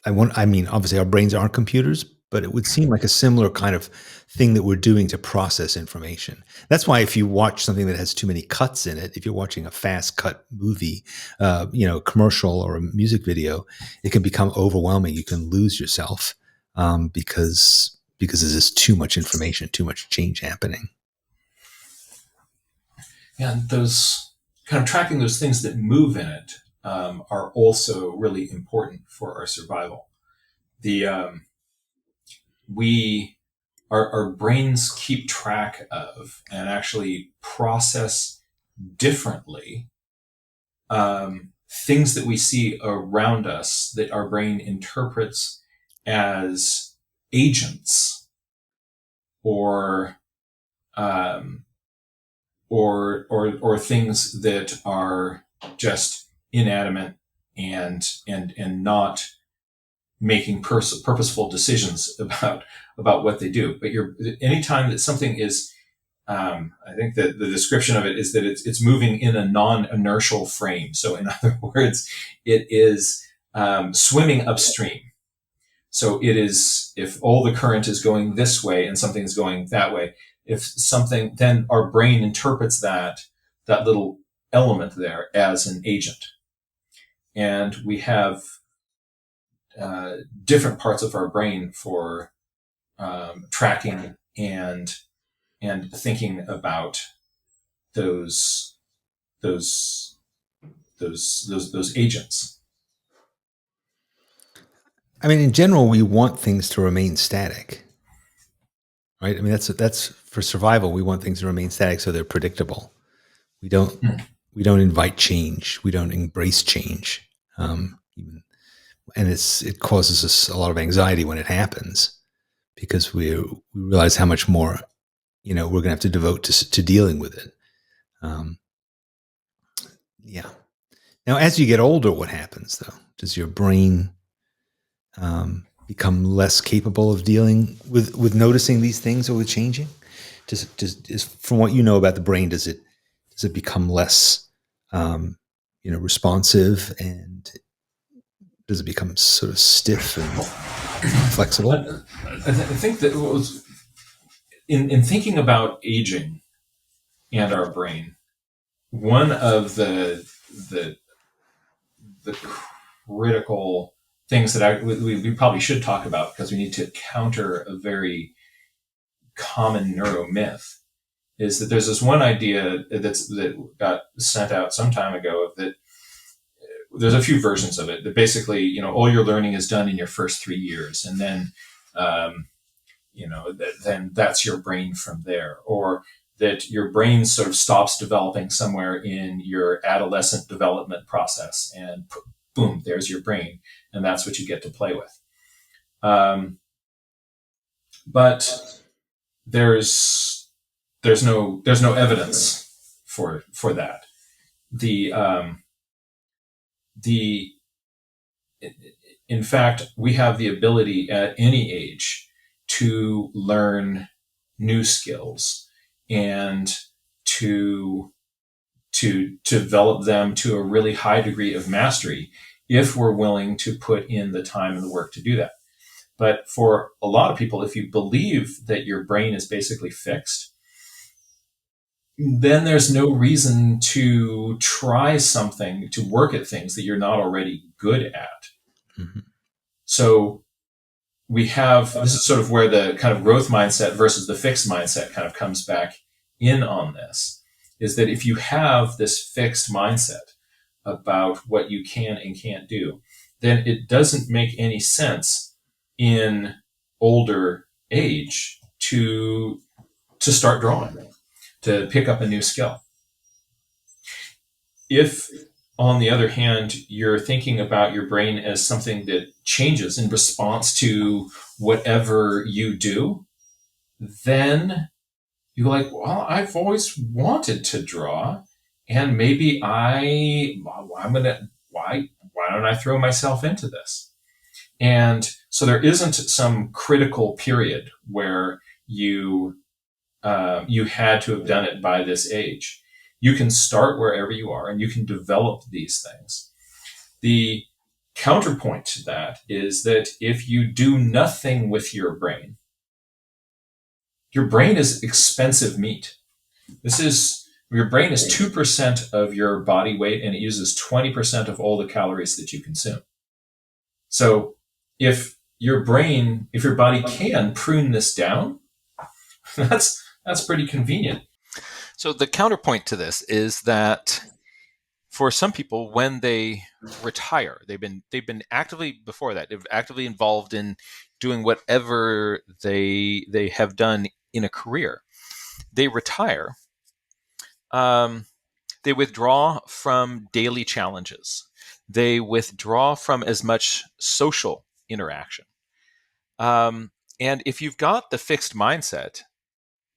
I mean, obviously our brains aren't computers, but it would seem like a similar kind of thing that we're doing to process information. That's why if you watch something that has too many cuts in it, if you're watching a fast cut movie, commercial or a music video, it can become overwhelming. You can lose yourself because there's just too much information, too much change happening. Yeah, and those kind of tracking those things that move in it are also really important for our survival. Our brains keep track of and actually process differently things that we see around us that our brain interprets as agents or things that are just inanimate and not making purposeful decisions about what they do. But anytime that something is, I think that the description of it is that it's moving in a non-inertial frame. So in other words, it is swimming upstream. So it is, if all the current is going this way and something is going that way, then our brain interprets that little element there as an agent. And we have different parts of our brain for tracking and thinking about those agents. I mean, in general, we want things to remain static, right? I mean, that's for survival. We want things to remain static so they're predictable. We don't invite change. We don't embrace change. And it causes us a lot of anxiety when it happens because we realize how much more, we're going to have to devote to dealing with it. Yeah. Now, as you get older, what happens though? Does your brain become less capable of dealing with noticing these things or with changing? Does from what you know about the brain, does it become less, responsive, and does it become sort of stiff and flexible? I think that what was in thinking about aging and our brain, one of the critical things that we probably should talk about, because we need to counter a very common neuromyth, is that there's this one idea that got sent out some time ago that there's a few versions of it that basically, all your learning is done in your first 3 years, and then then that's your brain from there, or that your brain sort of stops developing somewhere in your adolescent development process, and boom, there's your brain, and that's what you get to play with. But there's no evidence for that. in fact, we have the ability at any age to learn new skills and to develop them to a really high degree of mastery if we're willing to put in the time and the work to do that. But for a lot of people, if you believe that your brain is basically fixed, then there's no reason to try something, to work at things that you're not already good at. Mm-hmm. So we have, this is sort of where the kind of growth mindset versus the fixed mindset kind of comes back in on this, is that if you have this fixed mindset about what you can and can't do, then it doesn't make any sense in older age to start drawing, to pick up a new skill. If, on the other hand, you're thinking about your brain as something that changes in response to whatever you do, then you're like, well, I've always wanted to draw, and maybe why don't I throw myself into this? And so there isn't some critical period where you had to have done it by this age. You can start wherever you are, and you can develop these things. The counterpoint to that is that if you do nothing with your brain is expensive meat. Your brain is 2% of your body weight, and it uses 20% of all the calories that you consume. So if your body can prune this down, that's pretty convenient. So the counterpoint to this is that for some people, when they retire, they've been actively before that, they've actively involved in doing whatever they have done in a career. They retire. They withdraw from daily challenges. They withdraw from as much social interaction. And if you've got the fixed mindset,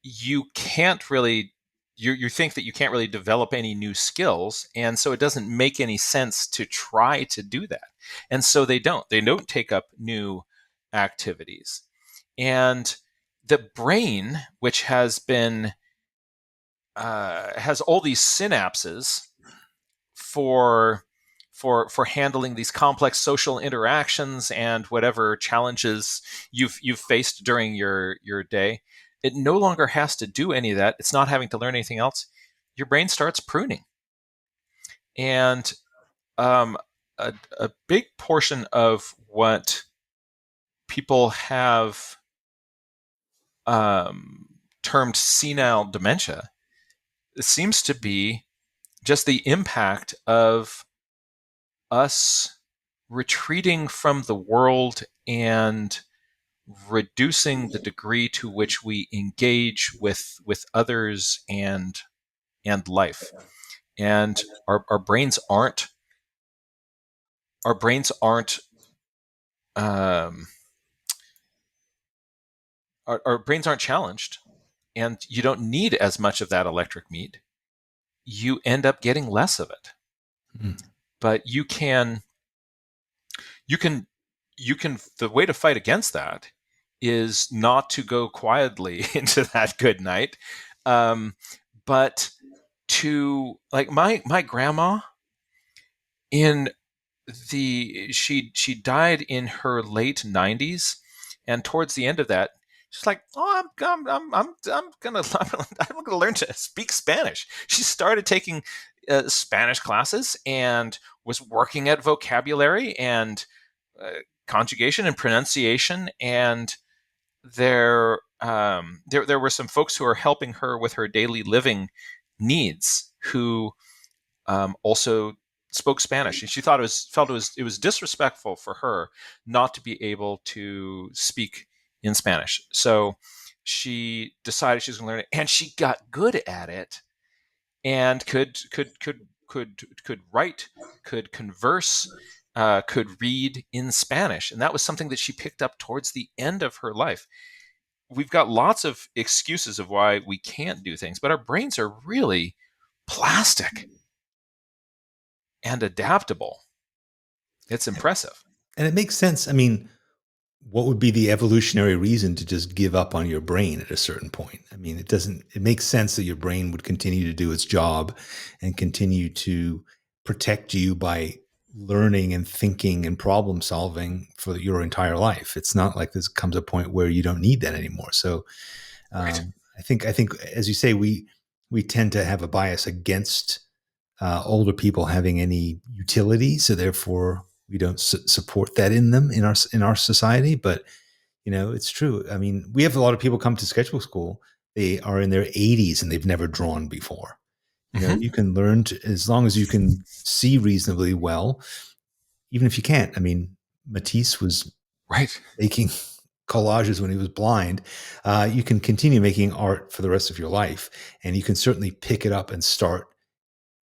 you can't really, you think that you can't really develop any new skills. And so it doesn't make any sense to try to do that. And so they don't take up new activities. And the brain, which has been, has all these synapses for handling these complex social interactions and whatever challenges you've faced during your day, it no longer has to do any of that. It's not having to learn anything else. Your brain starts pruning, and a big portion of what people have termed senile dementia seems to be just the impact of us retreating from the world and reducing the degree to which we engage with others and life. And our brains aren't our brains aren't challenged, and you don't need as much of that electric meat. You end up getting less of it. Mm. But you can the way to fight against that is not to go quietly into that good night, but to, like, my grandma, she died in her late 90s, and towards the end of that, she's like, "Oh, I'm gonna learn to speak Spanish." She started taking Spanish classes and was working at vocabulary and conjugation and pronunciation. And there were some folks who were helping her with her daily living needs who also spoke Spanish, and she felt it was disrespectful for her not to be able to speak in Spanish. So she decided she was going to learn it, and she got good at it, and could write, could converse, could read in Spanish, and that was something that she picked up towards the end of her life. We've got lots of excuses of why we can't do things, but our brains are really plastic and adaptable. It's impressive. And it makes sense. I mean, what would be the evolutionary reason to just give up on your brain at a certain point? I mean, it makes sense that your brain would continue to do its job and continue to protect you by learning and thinking and problem solving for your entire life. It's not like this comes a point where you don't need that anymore. So Right. I think, as you say, we tend to have a bias against older people having any utility, so therefore we don't support that in them in our society. But it's true. I mean, we have a lot of people come to Sketchbook Skool. They are in their 80s and they've never drawn before. Hmm. You can learn as long as you can see reasonably well, even if you can't. I mean, Matisse was Right. making collages when he was blind. You can continue making art for the rest of your life, and you can certainly pick it up and start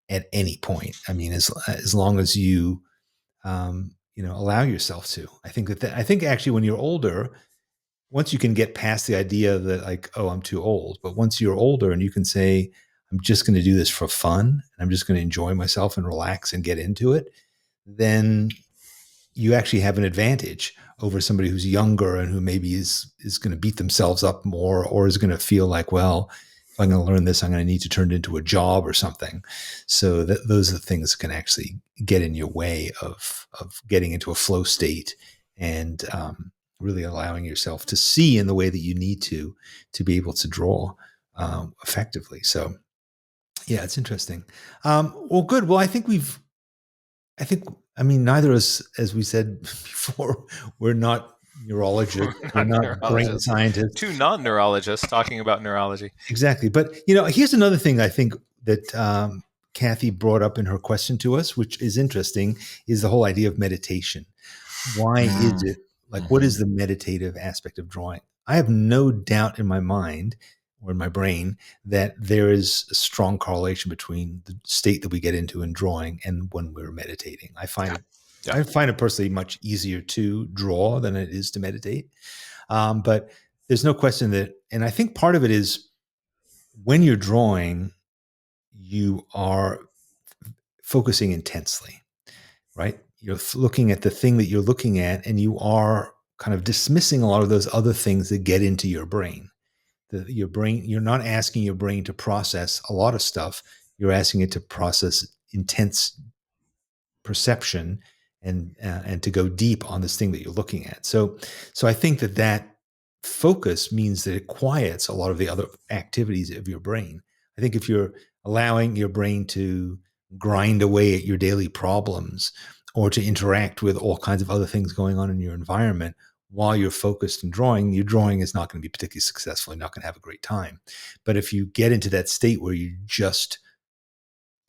at any point. I mean, as long as you allow yourself to. I think actually when you're older, once you can get past the idea that like, oh, I'm too old, but once you're older and you can say, I'm just going to do this for fun, and I'm just going to enjoy myself and relax and get into it, then you actually have an advantage over somebody who's younger and who maybe is going to beat themselves up more, or is going to feel like, well, if I'm going to learn this, I'm going to need to turn it into a job or something. So those are the things that can actually get in your way of getting into a flow state and really allowing yourself to see in the way that you need to be able to draw effectively. So yeah, it's interesting. Well, good. Well, I think, I mean, neither of us, as we said before, we're not neurologists, We're we're not not brain neurologists. scientists. Two non-neurologists talking about neurology. Exactly. But, here's another thing I think that Kathy brought up in her question to us, which is interesting, is the whole idea of meditation. Why is it, like, what Mm-hmm. is the meditative aspect of drawing? I have no doubt in my mind or in my brain that there is a strong correlation between the state that we get into in drawing and when we're meditating. Yeah. Yeah. I find it personally much easier to draw than it is to meditate. But there's no question that, and I think part of it is when you're drawing, you are focusing intensely, right? You're looking at the thing that you're looking at, and you are kind of dismissing a lot of those other things that get into your brain. Your brain, you're not asking your brain to process a lot of stuff. You're asking it to process intense perception and to go deep on this thing that you're looking at. So I think that focus means that it quiets a lot of the other activities of your brain. I think if you're allowing your brain to grind away at your daily problems or to interact with all kinds of other things going on in your environment while you're focused and drawing, your drawing is not going to be particularly successful. You're not going to have a great time. But if you get into that state where you just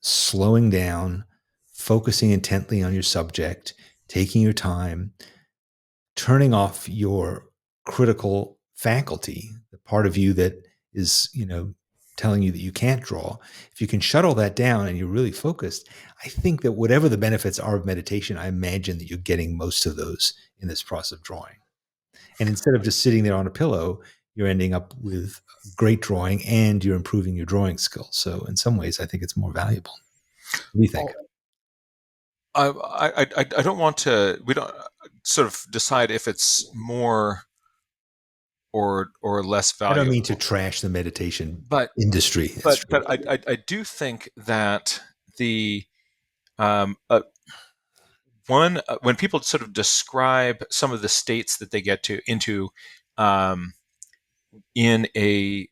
slowing down, focusing intently on your subject, taking your time, turning off your critical faculty, the part of you that is, telling you that you can't draw. If you can shut all that down and you're really focused, I think that whatever the benefits are of meditation, I imagine that you're getting most of those in this process of drawing. And instead of just sitting there on a pillow, you're ending up with great drawing and you're improving your drawing skills. So in some ways, I think it's more valuable. What do you think? Oh, I don't want to. We don't sort of decide if it's more or less I don't mean to valuable. trash the meditation But industry. It's but true. but I do think that the um, uh, one when people sort of describe some of the states that they get to into um, in a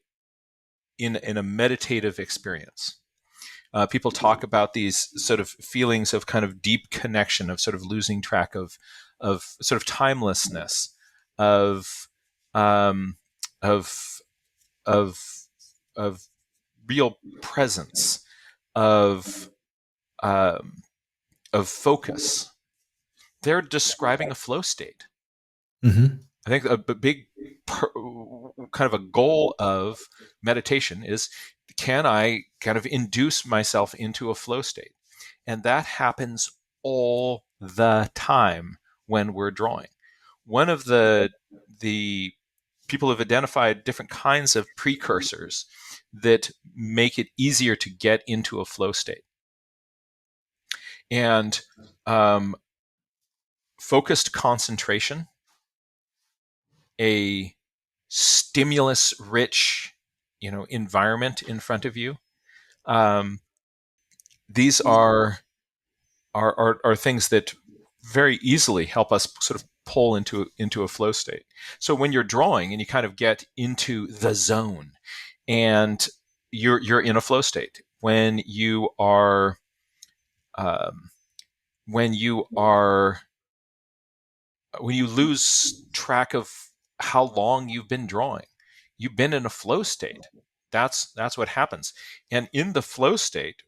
meditative experience. People talk about these sort of feelings of kind of deep connection, of sort of losing track of sort of timelessness, of um, of of of real presence, of um, of focus. They're describing a flow state. Mm-hmm. I think a big kind of a goal of meditation is, can I kind of induce myself into a flow state? And that happens all the time when we're drawing. One of the people have identified different kinds of precursors that make it easier to get into a flow state. And focused concentration, a stimulus rich, environment in front of you. Um, these are things that very easily help us sort of pull into a flow state. So when you're drawing and you kind of get into the zone, and you're in a flow state. Um, when you are when you lose track of how long you've been drawing, you've been in a flow state. That's what happens. And in the flow state,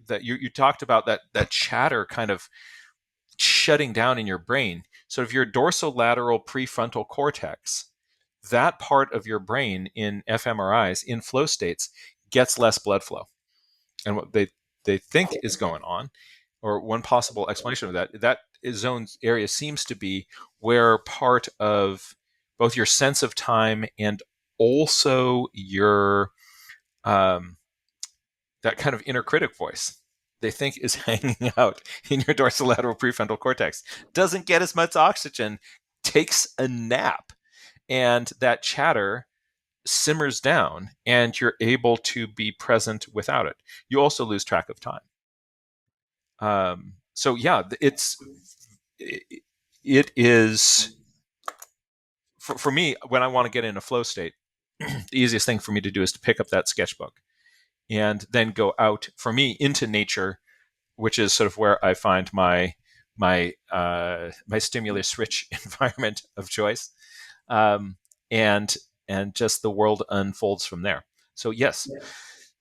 that you talked about, that chatter kind of shutting down in your brain. So if your dorsolateral prefrontal cortex, that part of your brain in fMRIs, in flow states, gets less blood flow. And what they think is going on, or one possible explanation of that zone area seems to be where part of both your sense of time and also your that kind of inner critic voice, they think, is hanging out in your dorsolateral prefrontal cortex. Doesn't get as much oxygen, takes a nap, and that chatter simmers down, and you're able to be present without it. You also lose track of time. So yeah, it is for me, when I want to get in a flow state, the easiest thing for me to do is to pick up that sketchbook and then go out, for me, into nature, which is sort of where I find my stimulus rich environment of choice, um, and just the world unfolds from there. So yes,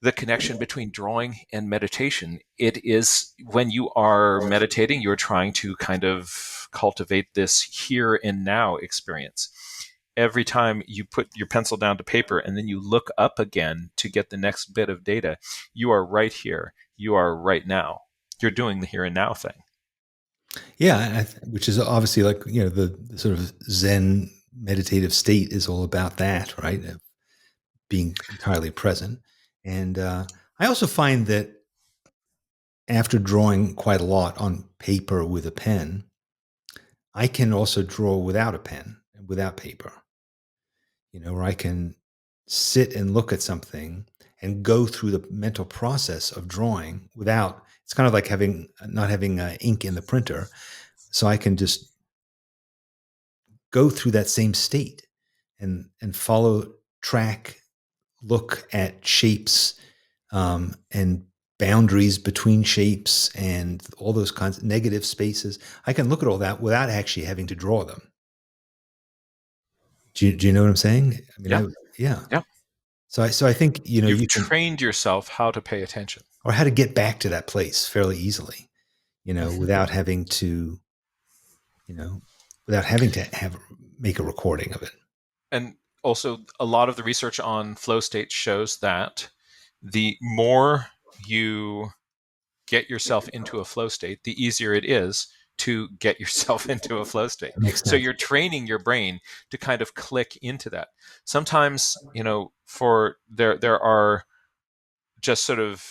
the connection between drawing and meditation, it is, when you are meditating, you're trying to kind of cultivate this here and now experience. Every time you put your pencil down to paper and then you look up again to get the next bit of data, you are right here. You are right now. You're doing the here and now thing. Yeah, which is obviously like, the sort of Zen meditative state is all about that, right? Of being entirely present. And I also find that after drawing quite a lot on paper with a pen, I can also draw without a pen and without paper. Where I can sit and look at something and go through the mental process of drawing without. It's kind of like not having ink in the printer, so I can just go through that same state and follow, track, look at shapes, and boundaries between shapes and all those kinds of negative spaces. I can look at all that without actually having to draw them. Do you know what I'm saying? I mean, Yeah. yeah. Yeah. So I think, You've you can, trained yourself how to pay attention. or how to get back to that place fairly easily, without having to, make a recording of it. And also, a lot of the research on flow state shows that the more you get yourself into a flow state, the easier it is to get yourself into a flow state. That makes So sense. you're training your brain to kind of click into that. Sometimes, for there are just sort of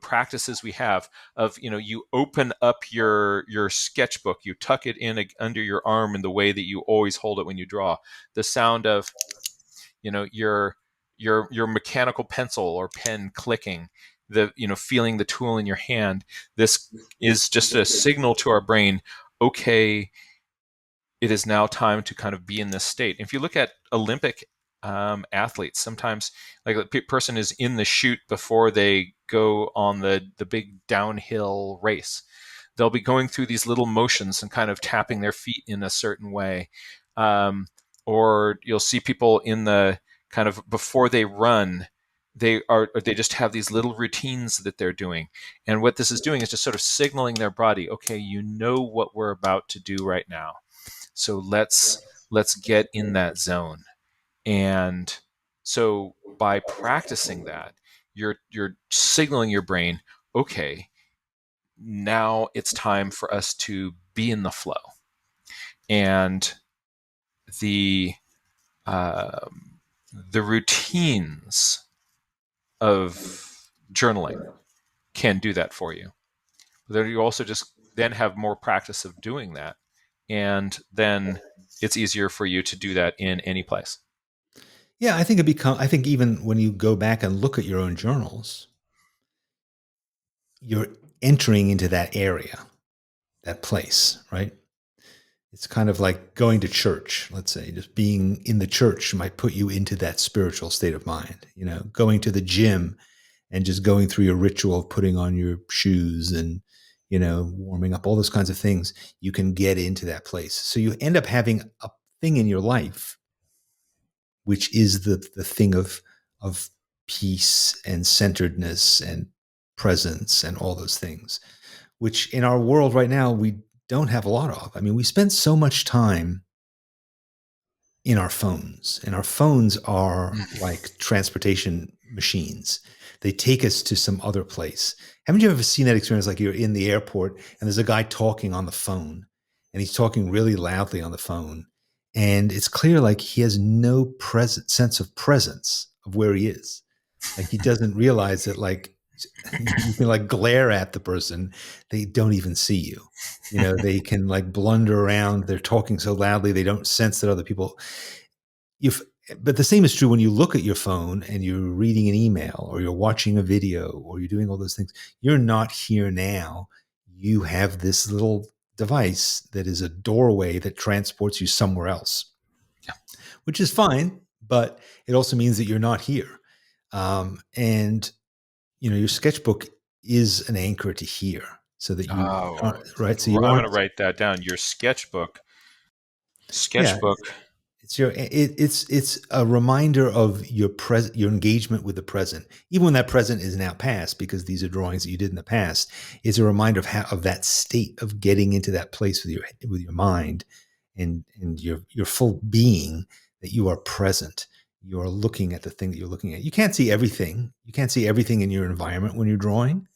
practices we have of, you open up your sketchbook, you tuck it in under your arm in the way that you always hold it when you draw. The sound of your mechanical pencil or pen clicking, the feeling the tool in your hand. This is just a signal to our brain, okay, it is now time to kind of be in this state. If you look at Olympic athletes, sometimes, like, the person is in the chute before they go on the big downhill race. They'll be going through these little motions and kind of tapping their feet in a certain way. Or you'll see people in the kind of, before they run, they just have these little routines that they're doing. And what this is doing is just sort of signaling their body, okay, you know what we're about to do right now. So let's get in that zone. And so by practicing that, you're signaling your brain, okay, now it's time for us to be in the flow. And the routines of journaling can do that for you. But then you also just then have more practice of doing that, and then it's easier for you to do that in any place. Yeah, I think even when you go back and look at your own journals, you're entering into that area, that place, right? It's kind of like going to church, let's say. Just being in the church might put you into that spiritual state of mind. You know, going to the gym and just going through your ritual of putting on your shoes and, you know, warming up, all those kinds of things, you can get into that place. So you end up having a thing in your life, which is the thing of peace and centeredness and presence and all those things, which in our world right now, we don't have a lot of. I mean, we spend so much time in our phones, and our phones are like transportation machines. They take us to some other place. Haven't you ever seen that experience? Like you're in the airport and there's a guy talking on the phone, and he's talking really loudly on the phone. And it's clear like he has no sense of presence of where he is. Like he doesn't realize that like you can like glare at the person, they don't even see you. You know, they can like blunder around. They're talking so loudly, they don't sense that other people. You've, but the same is true when you look at your phone and you're reading an email or you're watching a video or you're doing all those things. You're not here now. You have this little device that is a doorway that transports you somewhere else, Yeah. which is fine, but it also means that you're not here. And you know, your sketchbook is an anchor to here, so that you Oh, right. So I'm you going aren't. to write that down. Your sketchbook. Yeah, Sketchbook. it's it's a reminder of your present, your engagement with the present, even when that present is now past, because these are drawings that you did in the past. It's a reminder of how, of that state of getting into that place with your mind and your full being, that you are present. You are looking at the thing that you're looking at. You can't see everything. You can't see everything in your environment when you're drawing,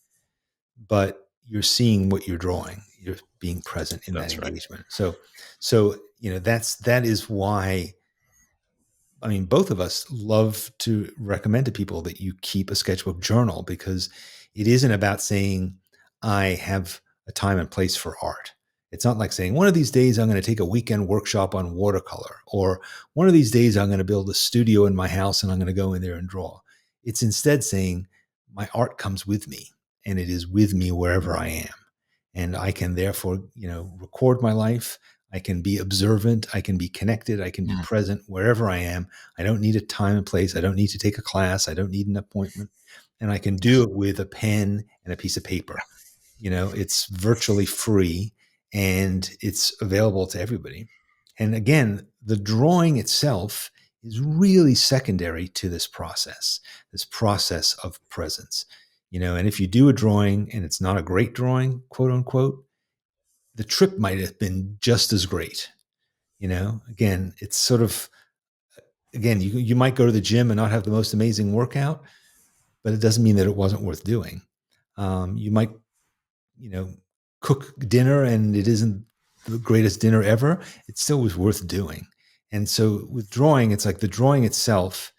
but you're seeing what you're drawing. You're being present in that That's right. engagement. So you know, that is why, I mean, both of us love to recommend to people that you keep a sketchbook journal, because it isn't about saying I have a time and place for art. It's not like saying one of these days I'm going to take a weekend workshop on watercolor, or one of these days I'm going to build a studio in my house and I'm going to go in there and draw. It's instead saying my art comes with me, and it is with me wherever I am. And I can therefore, you know, record my life. I can be observant. I can be connected. I can be present wherever I am. I don't need a time and place. I don't need to take a class. I don't need an appointment. And I can do it with a pen and a piece of paper. You know, it's virtually free and it's available to everybody. And again, the drawing itself is really secondary to this process of presence. You know, and if you do a drawing and it's not a great drawing, quote unquote, the trip might have been just as great. You know, again, it's sort of, again, you might go to the gym and not have the most amazing workout, but it doesn't mean that it wasn't worth doing. You might, you know, cook dinner and it isn't the greatest dinner ever. It still was worth doing. And so with drawing, it's like the drawing itself,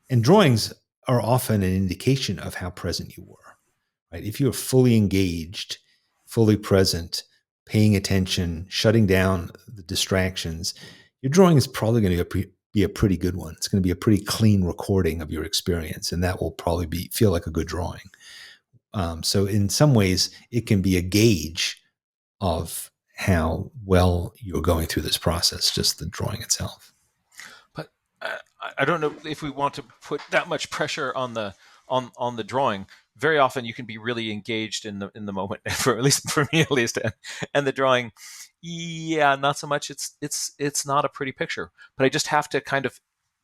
and drawings are often an indication of how present you were, right? If you're fully engaged, fully present, paying attention, shutting down the distractions, your drawing is probably going to be a pretty good one. It's going to be a pretty clean recording of your experience, and that will probably feel like a good drawing. So in some ways, it can be a gauge of how well you're going through this process, just the drawing itself. But I don't know if we want to put that much pressure on the drawing. Very often, you can be really engaged in the moment, for at least for me, at least, and the drawing. Yeah, not so much. It's not a pretty picture, but I just have to kind of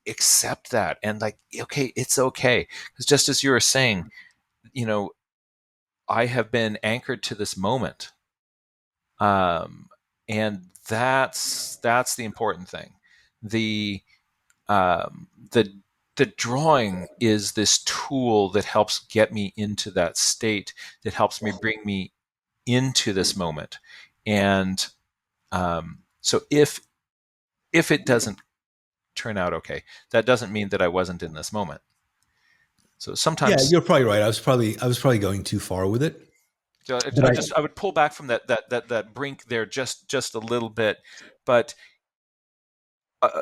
accept that and like, okay, it's okay, because just as you were saying, you know, I have been anchored to this moment, um, and that's the important thing. The um, the the drawing is this tool that helps get me into that state, that helps me bring me into this moment. And so if it doesn't turn out okay, that doesn't mean that I wasn't in this moment. So Yeah, sometimes, you're probably right. I was probably going too far with it. So But I would pull back from that brink there just a little bit, but uh,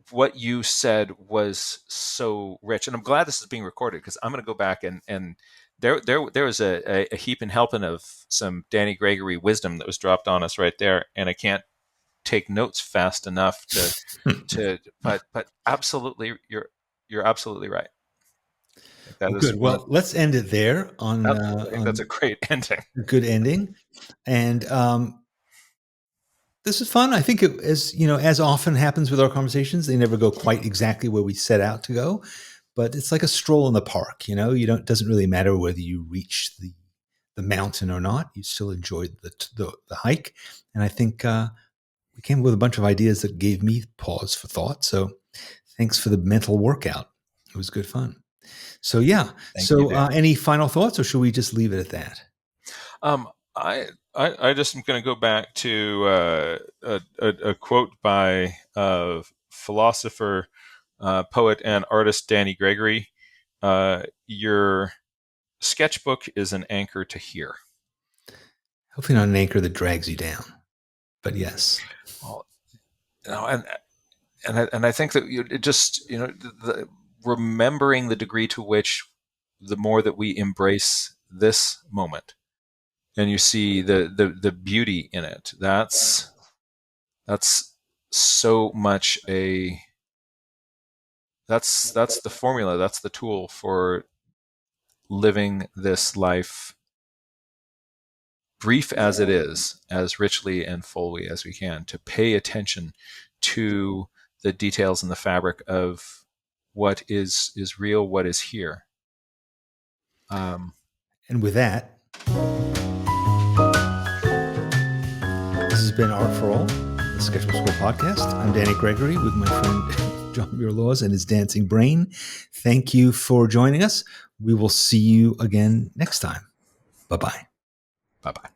what you said was so rich, and I'm glad this is being recorded because I'm going to go back and there was a heap and helping of some Danny Gregory wisdom that was dropped on us right there, and I can't take notes fast enough to but absolutely you're absolutely right. That well, is good. one. Well, let's end it there Absolutely, I think that's a on great ending. a good ending. And this is fun. I think as often happens with our conversations, they never go quite exactly where we set out to go, but it's like a stroll in the park. It doesn't really matter whether you reach the mountain or not. You still enjoyed the hike. And I think we came up with a bunch of ideas that gave me pause for thought. So thanks for the mental workout. It was good fun. So yeah. Thank you, Dan. Any final thoughts, or should we just leave it at that? Um, I just am going to go back to a quote by philosopher, poet, and artist Danny Gregory. Your sketchbook is an anchor to here. Hopefully not an anchor that drags you down, but yes. Well, and I think that it just remembering the degree to which the more that we embrace this moment, and you see the beauty in it. That's so much that's the formula. That's the tool for living this life, brief as it is, as richly and fully as we can. To pay attention to the details and the fabric of what is real, what is here. And with that, this has been Art for All, the Sketchbook Skool podcast. I'm Danny Gregory with my friend John Muir and his dancing brain. Thank you for joining us. We will see you again next time. Bye-bye. Bye-bye.